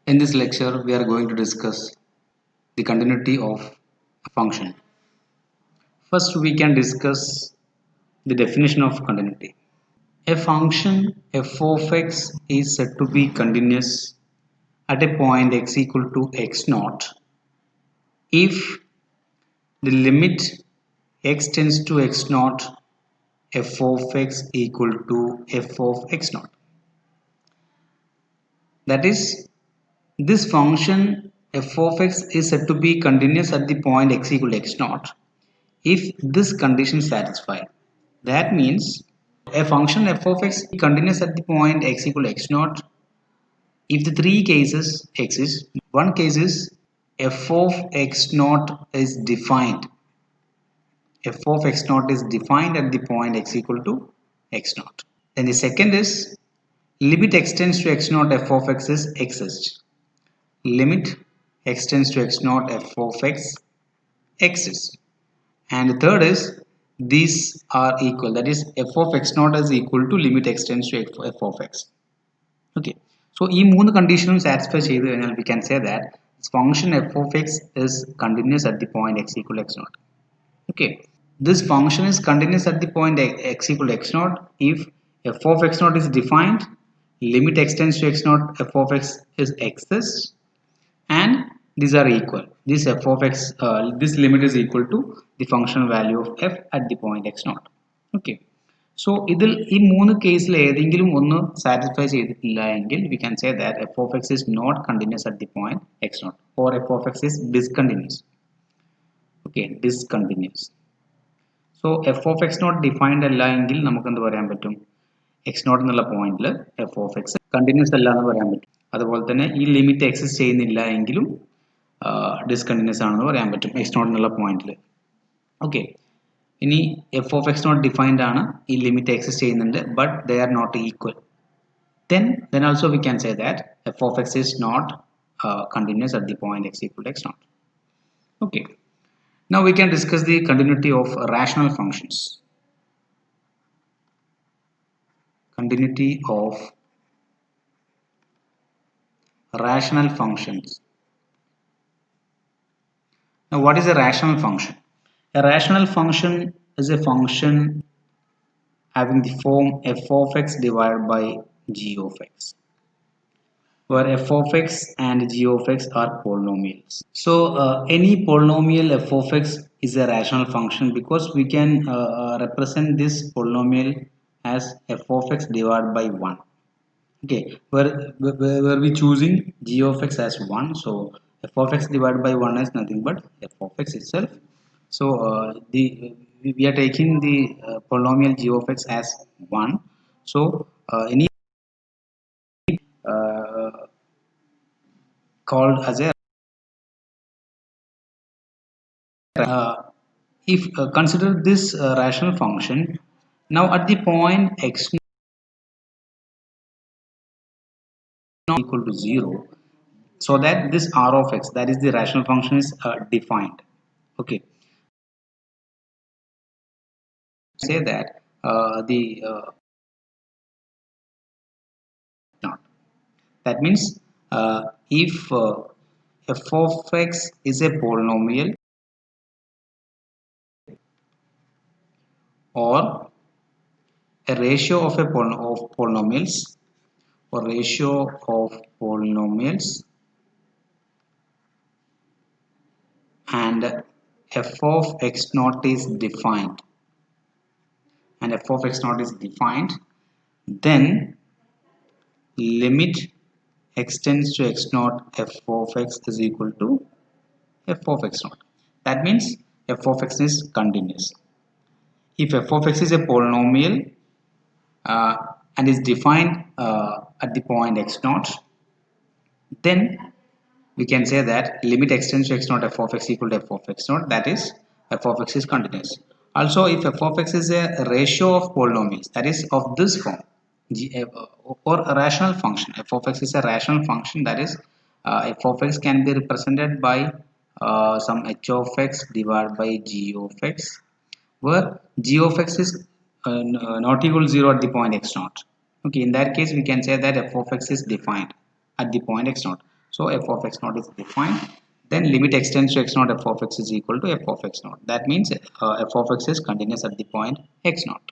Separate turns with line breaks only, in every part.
In this lecture, we are going to discuss the continuity of a function. First, we can discuss the definition of continuity. A function f of x is said to be continuous at a point x equal to x naught if the limit x tends to x naught f of x equal to f of x naught. That is, this function f of x is said to be continuous at the point x equal to x naught if this condition is satisfied. That means a function f of x is continuous at the point x equal to x naught if the three cases exist. One case is f of x naught is defined. F of x naught is defined at the point x equal to x naught. Then the second is limit x tends to x naught f of x is exists. Limit x tends to x naught f of x exists. And the third is these are equal, that is f of x naught is equal to limit x tends to f of x. Okay, so ഈ മൂന്ന് conditions satisfy ചെയ്തു കഴിഞ്ഞാൽ we can say that this function f of x is continuous at the point x equal to x naught. Okay, this function is continuous at the point x equal to x naught if f of x naught is defined, limit x tends to x naught f of x is exists, and these are equal. This f of x, this limit is equal to the functional value of f at the point x naught. Okay, so ഇതിൽ ഈ മൂന്ന് കേസിൽ ഏതെങ്കിലും ഒന്ന് satisfy ചെയ്തിട്ടില്ല എങ്കിൽ we can say that f of x is not continuous at the point x naught or f of x is discontinuous. Okay, discontinuous. So f of x naught defined അല്ല എങ്കിൽ നമുക്ക് എന്ത് പറയാൻ പറ്റും, എക്സ് നോട്ട് എന്നുള്ള പോയിന്റിൽ F of X continuous അല്ല എന്ന് പറയാൻ പറ്റും. അതുപോലെ തന്നെ ഈ ലിമിറ്റ് എക്സിസ്റ്റ് ചെയ്യുന്നില്ല എങ്കിലും ഡിസ്കണ്ടിന്യൂസ് ആണെന്ന് പറയാൻ പറ്റും എക്സ് നോട്ട് എന്നുള്ള പോയിന്റിൽ. ഓക്കെ, ഇനി F of X not defined ആണ്, ഈ ലിമിറ്റ് എക്സിസ്റ്റ് ചെയ്യുന്നുണ്ട് but they are not equal, then also we can say that f of x is not continuous at the point x equal to x naught. Okay, now we can discuss the continuity of rational functions. Continuity of rational functions. Now, what is a rational function? A rational function is a function having the form f of x divided by g of x, where f of x and g of x are polynomials. So, any polynomial f of x is a rational function because we can represent this polynomial as f of x divided by 1. Okay, where we choosing g of x as 1, so f of x divided by 1 is nothing but f of x itself. So we are taking the polynomial g of x as 1. So any called as a if consider this rational function. Now at the point x not equal to 0, so that this r of x, that is the rational function, is defined. Okay, say that the not, that means if f of x is a polynomial or a ratio of a polynomials or ratio of polynomials and f of x naught is defined, then limit x tends to x naught f of x is equal to f of x naught. That means f of x is continuous. If f of x is a polynomial and is defined at the point x naught, then we can say that limit x tends to x naught f of x equal to f of x naught, that is f of x is continuous. Also, if f of x is a ratio of polynomials, that is of this form, or a rational function, f of x is a rational function, that is f of x can be represented by some h of x divided by g of x, where g of x is not equal to 0 at the point x naught. Okay, in that case we can say that f of x is defined at the point x naught. So f of x naught is defined. Then limit x tends to x naught, f of x is equal to f of x naught. That means f of x is continuous at the point x naught.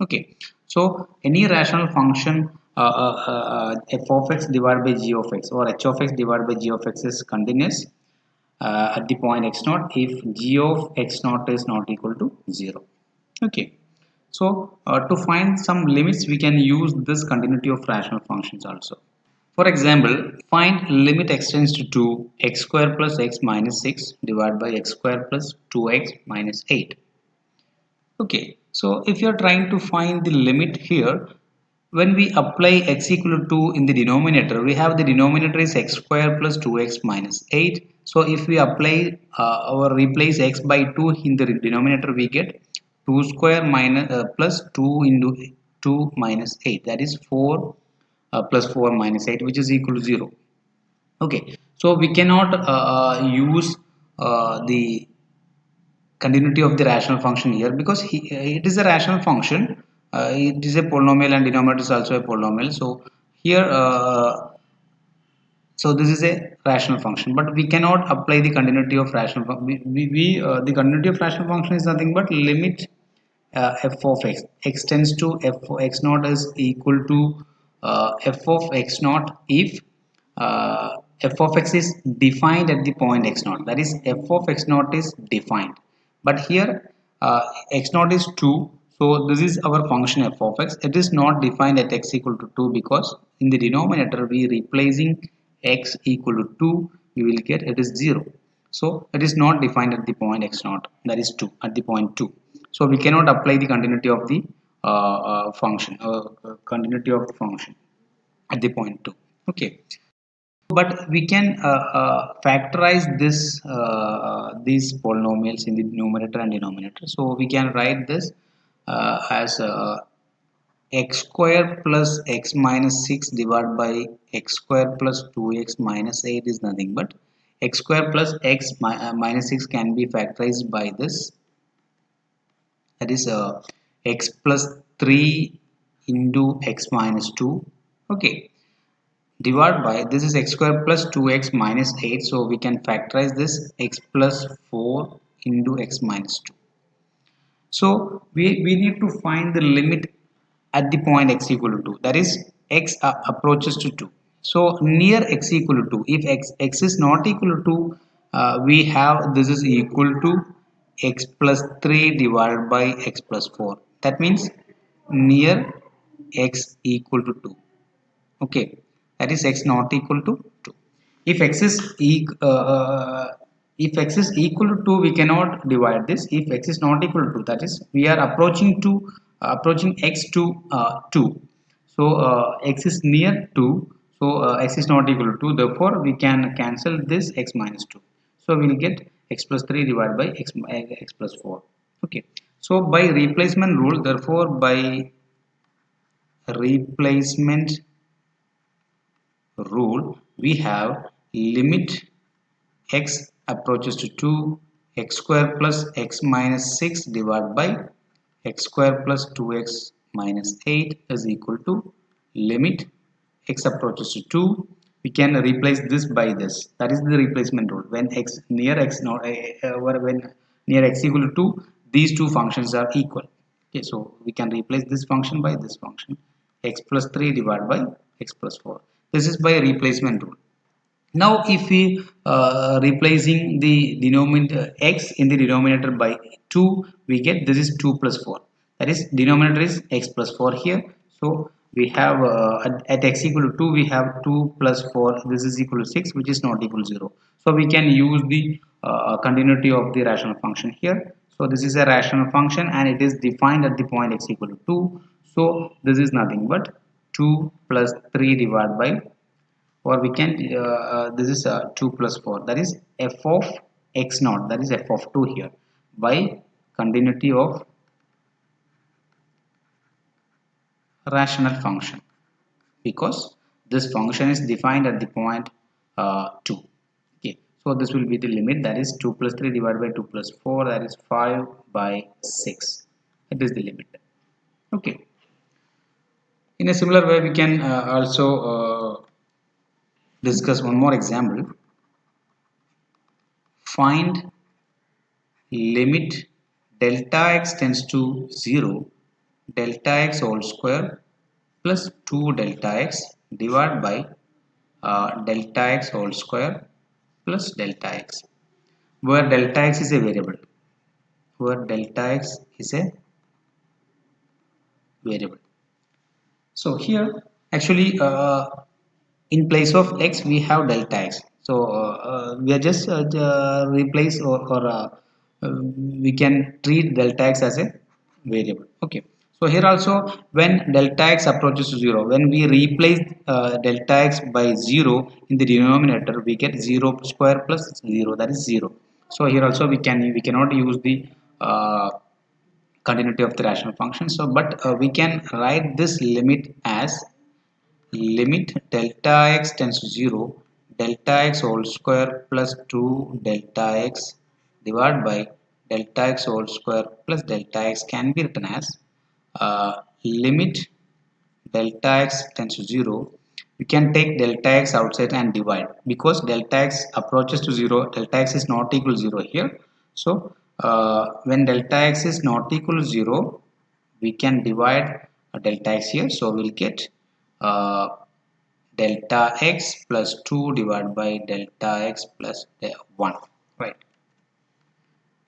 Okay. So any rational function f of x divided by g of x or h of x divided by g of x is continuous at the point x naught if g of x naught is not equal to 0. Okay. So to find some limits we can use this continuity of rational functions also. For example, find limit x tends to 2 x square plus x minus 6 divided by x square plus 2x minus 8. Okay, so if you are trying to find the limit here, when we apply x equal to 2 in the denominator, we have the denominator is x square plus 2x minus 8. So if we apply or replace x by 2 in the denominator, we get 2 square minus plus 2 into 2 minus 8, that is 4 plus 4 minus 8, which is equal to 0. Okay, so we cannot use the continuity of the rational function here because it is a rational function. It is a polynomial and denominator is also a polynomial. So here so this is a rational function, but we cannot apply the continuity of rational function. The continuity of rational function is nothing but limit f of x tends to f of x naught is equal to f of x naught if f of x is defined at the point x naught, that is f of x naught is defined, but here x naught is 2, so this is our function f of x. It is not defined at x equal to 2 because in the denominator we replacing x equal to 2, we will get it is 0. So it is not defined at the point x naught, that is 2 at the point 2. So we cannot apply the continuity of the function continuity of the function at the point 2. Okay, but we can factorize these polynomials in the numerator and denominator. So we can write this as x square plus x minus 6 divided by x square plus 2x minus 8 is nothing but x square plus x minus 6 can be factorized by this, that is x plus 3 into x minus 2. Okay, divided by this is x square plus 2x minus 8, so we can factorize this x plus 4 into x minus 2. So we need to find the limit at the point x equal to 2, that is x approaches to 2. So near x equal to 2, if x is not equal to 2, we have this is equal to x plus 3 divided by x plus 4. That means near x equal to 2. Okay, that is x not equal to 2. If x is if x is equal to 2, we cannot divide this. If x is not equal to 2, that is we are approaching to approaching x to 2. So x is near 2, so x is not equal to 2, therefore we can cancel this x minus 2. So we will get x plus 3 divided by x plus 4. Okay, so by replacement rule, therefore by replacement rule, we have limit x approaches to 2 x square plus x minus 6 divided by x square plus 2x minus 8 is equal to limit x approaches to 2. We can replace this by this, that is the replacement rule. When x near x not when near x equal to 2, these two functions are equal. Okay, so we can replace this function by this function, x plus 3 divided by x plus 4. This is by replacement rule. Now if we replacing the denominator x in the denominator by 2, we get this is 2 plus 4, that is denominator is x plus 4 here. So we have at x equal to 2, we have 2 plus 4, this is equal to 6, which is not equal to 0. So we can use the continuity of the rational function here. So this is a rational function and it is defined at the point x equal to 2. So this is nothing but 2 plus 3 divided by, or we can this is 2 plus 4, that is f of x naught, that is f of 2 here, by continuity of rational function, because this function is defined at the point 2. Okay, so this will be the limit, that is 2 plus 3 divided by 2 plus 4, that is 5 by 6. It is the limit. Okay, in a similar way we can also discuss one more example. Find limit delta x tends to 0 delta x whole square plus 2 delta x divided by delta x whole square plus delta x, where delta x is a variable, so here actually in place of x we have delta x, so we are just replace uh, we can treat delta x as a variable. Okay, so here also when delta x approaches to 0, when we replace delta x by 0 in the denominator, we get 0 square plus 0, that is 0. So here also we cannot use the continuity of the rational function, so but we can write this limit as limit delta x tends to 0 delta x whole square plus 2 delta x divided by delta x whole square plus delta x can be written as limit delta x tends to 0. We can take delta x outside and divide, because delta x approaches to 0, delta x is not equal to 0 here. So when delta x is not equal to 0, we can divide delta x here, so we'll get uh, delta x plus 2 divided by delta x plus 1, right?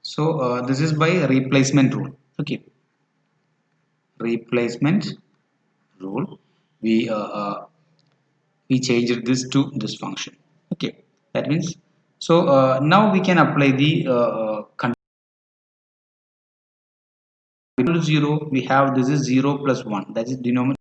So this is by replacement rule. Okay, replacement rule, we we changed this to this function. Okay, that means, so now we can apply the condition 0. We have this is 0 plus 1, that is denominator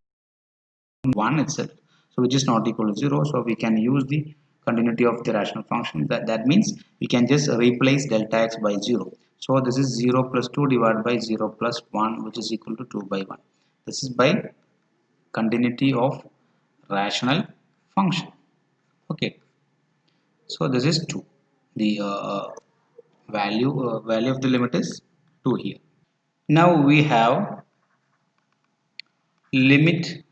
1 itself, so which is not equal to 0, so we can use the continuity of the rational function. That means we can just replace delta x by 0. So this is 0 plus 2 divided by 0 plus 1, which is equal to 2 by 1. This is by continuity of rational function. Okay, so this is 2. The value of the limit is 2 here. Now we have limit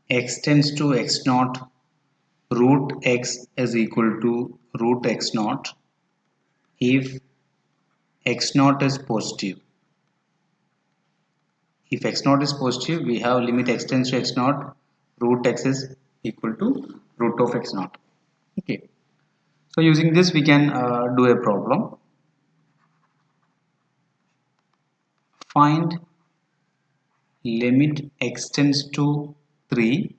x tends to x naught root x is equal to root x naught if x naught is positive. If x naught is positive, we have limit x tends to x naught root x is equal to root of x naught. Okay, so using this we can do a problem. Find limit x tends to 3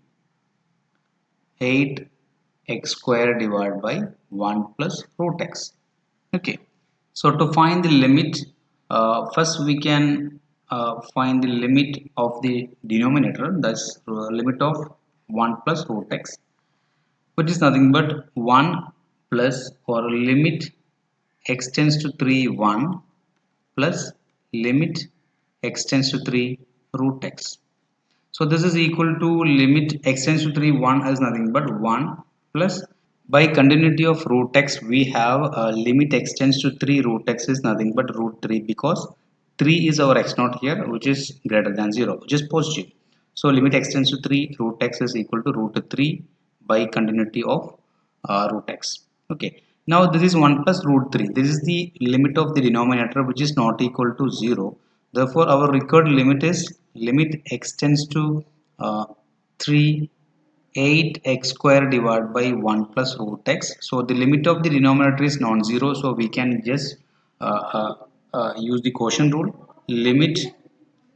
8 x square divided by 1 plus root x. Okay, so to find the limit, first we can find the limit of the denominator, that's limit of 1 plus root x, which is nothing but 1 plus, or limit x tends to 3 1 plus limit x tends to 3 root x. So this is equal to limit x tends to 3 1 is nothing but 1 plus, by continuity of root x we have limit x tends to 3 root x is nothing but root 3, because 3 is our x naught here, which is greater than 0, which is positive. So limit x tends to 3 root x is equal to root 3 by continuity of root x. Okay, now this is 1 plus root 3, this is the limit of the denominator which is not equal to 0. Therefore our required limit is limit x tends to 3 8x square divided by 1 plus root x. So the limit of the denominator is non-zero, so we can just uh, uh, use the quotient rule. Limit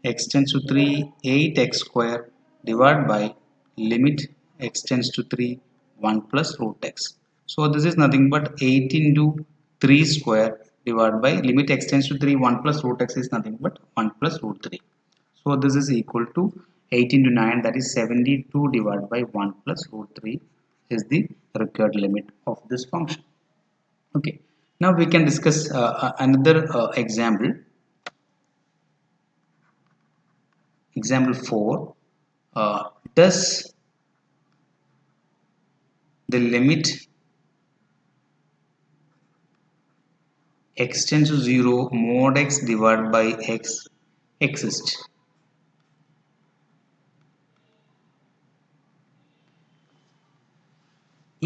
x tends to 3 8x square divided by limit x tends to 3 1 plus root x. So this is nothing but 8 into 3 square divided by limit x tends to 3 1 plus root x is nothing but 1 plus root 3. So this is equal to 8 into 9, that is 72 divided by 1 plus root 3 is the required limit of this function. Okay, now we can discuss another example. Example 4. Does the limit x tends to 0 mod x divided by x exist?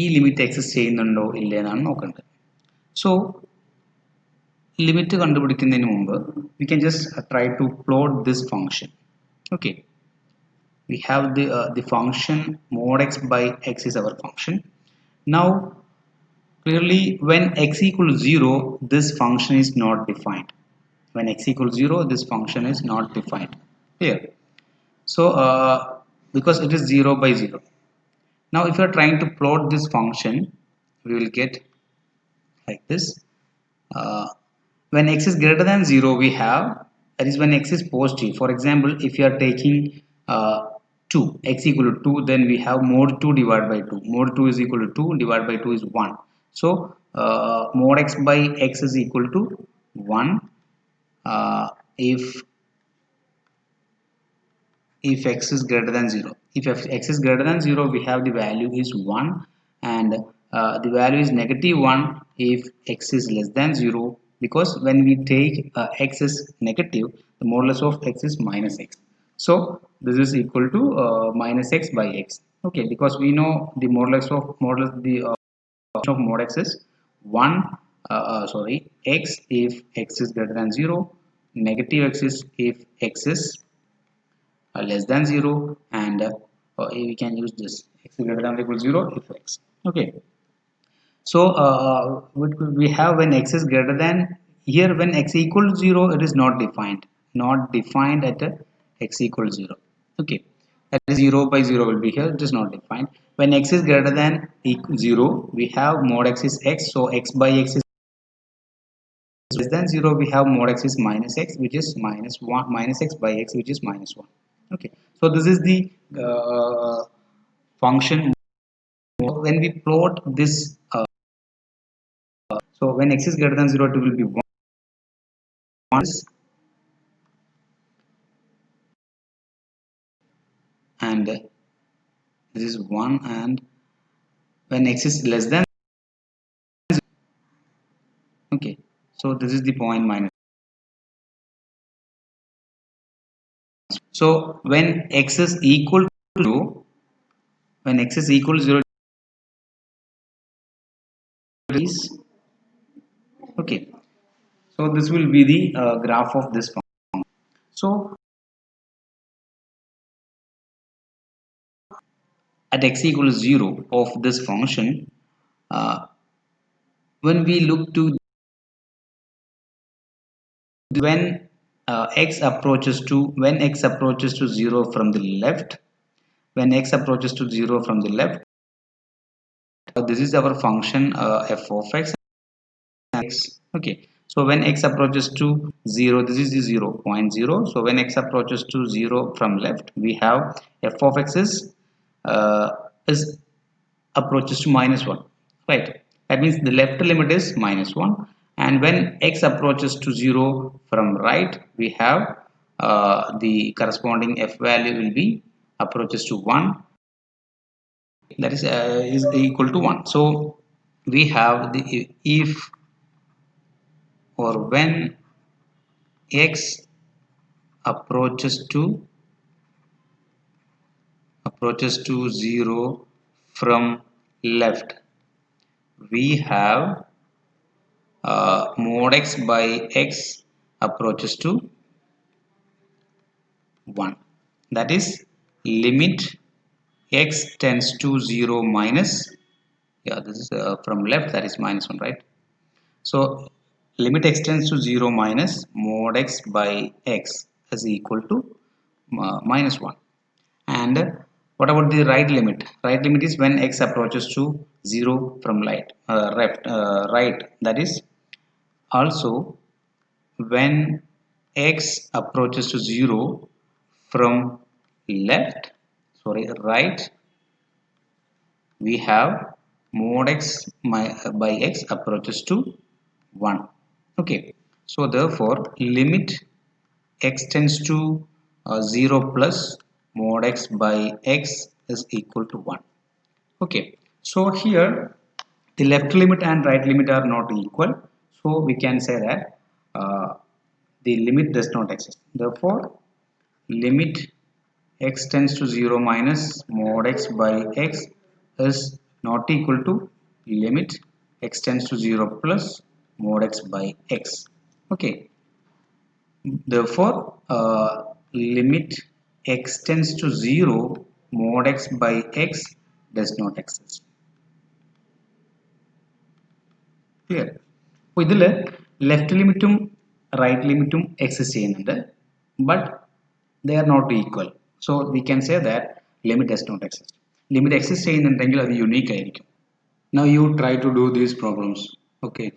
ഈ limit exist ചെയ്യുന്നുണ്ടോ ഇല്ലേ എന്നാണ് നോക്കേണ്ടത്. So limit കണ്ടുപിടിക്കുന്നതിന് മുമ്പ് we can just try to plot this function. Okay, we have the function mod x by x is our function. Now clearly when x equals 0 this function is not defined. When x equals 0 this function is not defined here. So because it is 0 by 0. Now if you are trying to plot this function we will get like this. uh, when x is greater than 0 we have, that is when x is positive. For example, if you are taking 2 x equal to 2, then we have mod 2 divided by 2. Mod 2 is equal to 2 divided by 2 is 1. So mod x by x is equal to 1. If x is greater than 0, if x is greater than 0 we have the value is 1, and the value is negative 1 if x is less than 0, because when we take x is negative the modulus of x is minus x. So this is equal to minus x by x. Okay, because we know the modulus of mod x is 1, sorry, x if x is greater than 0, negative x is if x is less than 0, and we can use this x greater than or equal to 0 if x. Okay, so what we have when x is greater than, here when x equals 0 it is not defined at x equals 0. Okay, that is 0 by 0 will be here, it is not defined. When x is greater than 0 we have mod x is x, so x by x is less than 0 we have mod x is minus x, which is minus 1, minus x by x which is minus 1. Okay, so this is the function. When we plot this so when x is greater than 0 it will be 1, and this is 1, and when x is less than, okay, so this is the point minus. So when x is equal to 0, when x is equal to 0 is, okay, so this will be the graph of this function. So at x equals 0 of this function, when we look to when when x approaches to 0 from the left, when x approaches to 0 from the left, this is our function f of x. Okay, so when x approaches to 0 this is the 0 point 0. So when x approaches to 0 from left we have f of x is approaches to minus 1, right? That means the left limit is minus 1, and when x approaches to 0 from right we have the corresponding f value will be approaches to 1, that is equal to 1. So we have the if or when x approaches to 0 from left we have mod x by x approaches to 1, that is limit x tends to 0 minus, yeah, this is from left, that is minus 1, right? So limit x tends to 0 minus mod x by x is equal to minus 1. And what about the right limit? Right limit is when x approaches to 0 from right, that is also when x approaches to 0 from left, sorry, right, we have mod x by x approaches to 1. Okay, so therefore limit x tends to 0 plus mod x by x is equal to 1. Okay, so here the left limit and right limit are not equal, so we can say that the limit does not exist. Therefore limit x tends to 0 minus mod x by x is not equal to limit x tends to 0 plus mod x by x. Okay, therefore limit x tends to 0 mod x by x does not exist. Clear? അപ്പോൾ ഇതിൽ left ലിമിറ്റും right ലിമിറ്റും exist ചെയ്യുന്നുണ്ട്, but they are not equal, so we can say that limit does not exist. Limit exist ചെയ്യുന്നുണ്ടെങ്കിൽ അത് unique ആയിരിക്കും. Now you try to do these problems. Okay.